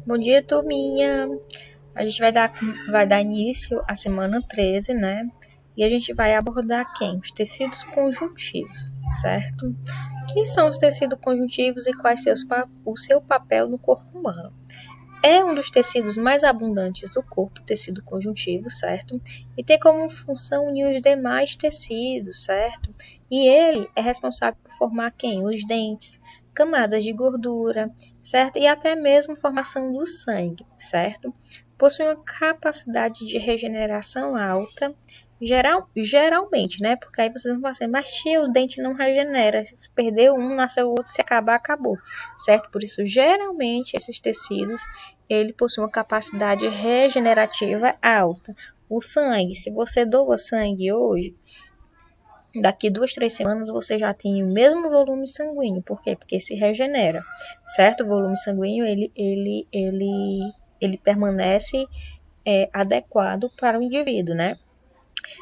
Bom dia, turminha! A gente vai dar início à semana 13, né? E a gente vai abordar quem? Os tecidos conjuntivos, certo? O que são os tecidos conjuntivos e quais o seu papel no corpo humano? É um dos tecidos mais abundantes do corpo, o tecido conjuntivo, certo? E tem como função unir os demais tecidos, certo? E ele é responsável por formar quem? Os dentes, camadas de gordura, certo? E até mesmo formação do sangue, certo? Possui uma capacidade de regeneração alta, geralmente, né? Porque aí vocês vão falar assim, mas tia, o dente não regenera. Perdeu um, nasceu outro, se acabar, acabou, certo? Por isso, geralmente, esses tecidos, ele possui uma capacidade regenerativa alta. O sangue, se você doa sangue hoje, daqui 2, 3 semanas você já tem o mesmo volume sanguíneo. Por quê? Porque se regenera, certo? O volume sanguíneo, ele permanece adequado para o indivíduo, né?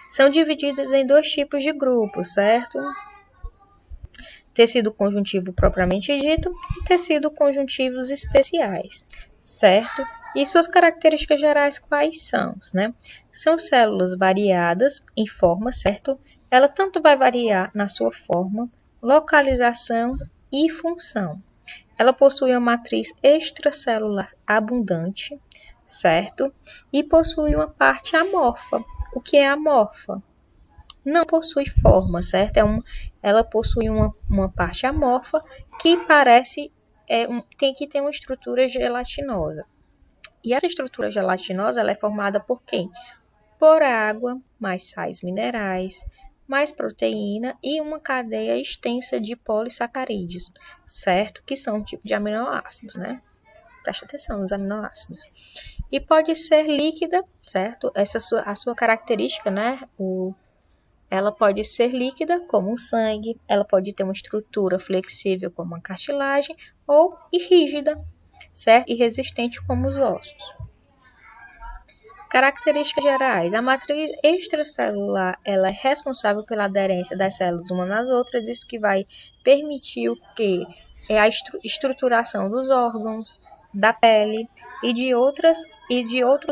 São divididos em 2 tipos de grupos, certo? Tecido conjuntivo propriamente dito e tecido conjuntivos especiais, certo? E suas características gerais quais são, né? São células variadas em forma, certo? Ela tanto vai variar na sua forma, localização e função. Ela possui uma matriz extracelular abundante, certo? E possui uma parte amorfa. O que é amorfa? Não possui forma, certo? Ela possui uma parte amorfa que parece tem que ter uma estrutura gelatinosa. E essa estrutura gelatinosa ela é formada por quem? Por água, mais sais minerais, mais proteína e uma cadeia extensa de polissacarídeos, certo? Que são um tipo de aminoácidos, né? Preste atenção nos aminoácidos. E pode ser líquida, certo? A sua característica, né? Ela pode ser líquida, como o sangue, ela pode ter uma estrutura flexível, como a cartilagem, ou rígida, certo? E resistente, como os ossos. Características gerais. A matriz extracelular ela é responsável pela aderência das células umas nas outras, isso que vai permitir o que? É a estruturação dos órgãos, da pele e de outros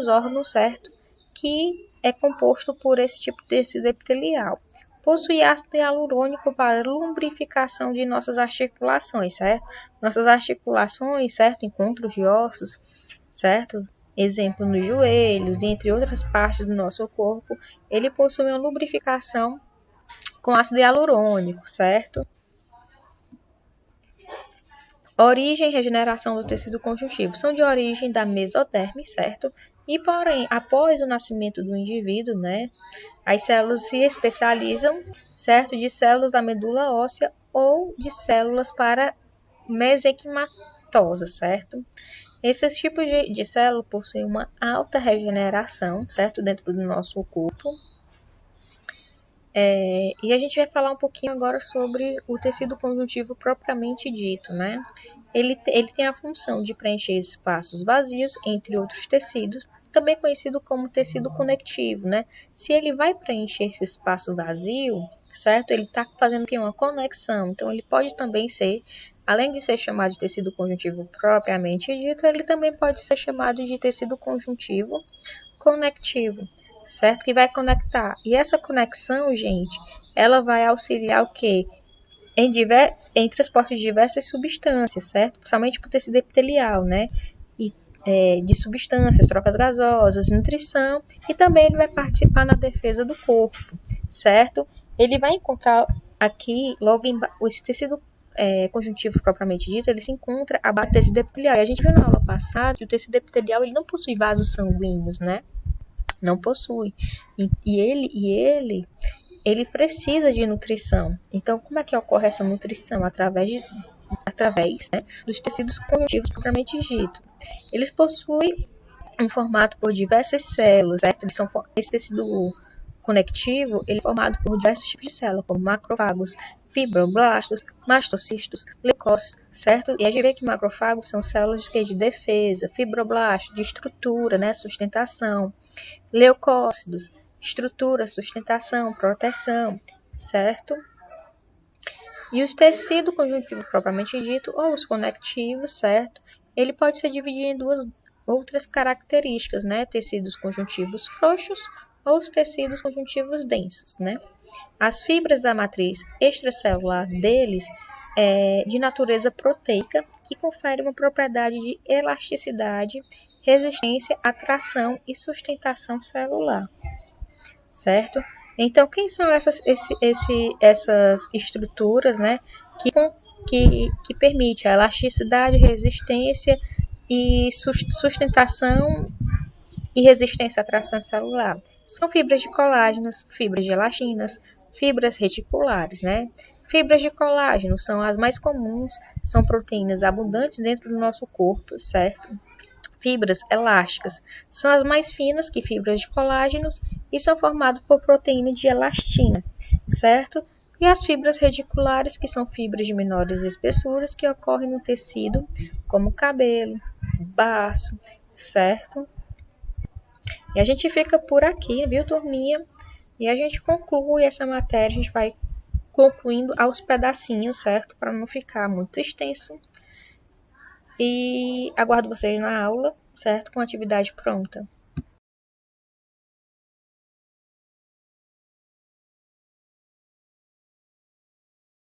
órgãos, certo? Que é composto por esse tipo de tecido epitelial. Possui ácido hialurônico para lubrificação de nossas articulações, certo? Nossas articulações, certo? Encontros de ossos, certo? Exemplo, nos joelhos e entre outras partes do nosso corpo, ele possui uma lubrificação com ácido hialurônico, certo? Origem e regeneração do tecido conjuntivo são de origem da mesoderme, certo? E, porém, após o nascimento do indivíduo, né, as células se especializam, certo? De células da medula óssea ou de células para mesenquimatose, certo? Esses tipos de célula possuem uma alta regeneração, certo? Dentro do nosso corpo. E a gente vai falar um pouquinho agora sobre o tecido conjuntivo propriamente dito, né? Ele tem a função de preencher espaços vazios entre outros tecidos, também conhecido como tecido conectivo, né? Se ele vai preencher esse espaço vazio, certo? Ele está fazendo aqui uma conexão, então ele pode também ser, além de ser chamado de tecido conjuntivo propriamente dito, ele também pode ser chamado de tecido conjuntivo conectivo, certo? Que vai conectar. E essa conexão, gente, ela vai auxiliar o quê? Em transporte de diversas substâncias, certo? Principalmente para o tecido epitelial, né? De substâncias, trocas gasosas, nutrição, e também ele vai participar na defesa do corpo, certo? Ele vai encontrar aqui, logo embaixo, esse tecido conjuntivo propriamente dito, ele se encontra abaixo do tecido epitelial. E a gente viu na aula passada que o tecido epitelial ele não possui vasos sanguíneos, né? Não possui. E ele precisa de nutrição. Então, como é que ocorre essa nutrição? Através né, dos tecidos conjuntivos propriamente dito. Eles possuem um formato por diversas células, certo? Esse tecido conectivo ele é formado por diversos tipos de células, como macrófagos, fibroblastos, mastocistos, leucócitos, certo? E a gente vê que macrófagos são células de defesa, fibroblastos de estrutura, né, sustentação, leucócitos, estrutura, sustentação, proteção, certo? E os tecidos conjuntivos propriamente dito, ou os conectivos, certo? Ele pode ser dividido outras características, né? Tecidos conjuntivos frouxos ou os tecidos conjuntivos densos, né? As fibras da matriz extracelular deles é de natureza proteica, que confere uma propriedade de elasticidade, resistência, atração e sustentação celular, certo? Então, quem são essas estruturas, né, que permite a elasticidade, resistência e sustentação e resistência à atração celular? São fibras de colágenos, fibras de elastinas, fibras reticulares, né? Fibras de colágeno são as mais comuns, são proteínas abundantes dentro do nosso corpo, certo? Fibras elásticas são as mais finas que fibras de colágenos e são formadas por proteína de elastina, certo? E as fibras reticulares, que são fibras de menores espessuras que ocorrem no tecido, como cabelo, baço, certo? E a gente fica por aqui, viu, turminha? E a gente conclui essa matéria, a gente vai concluindo aos pedacinhos, certo? Para não ficar muito extenso. E aguardo vocês na aula, certo? Com a atividade pronta.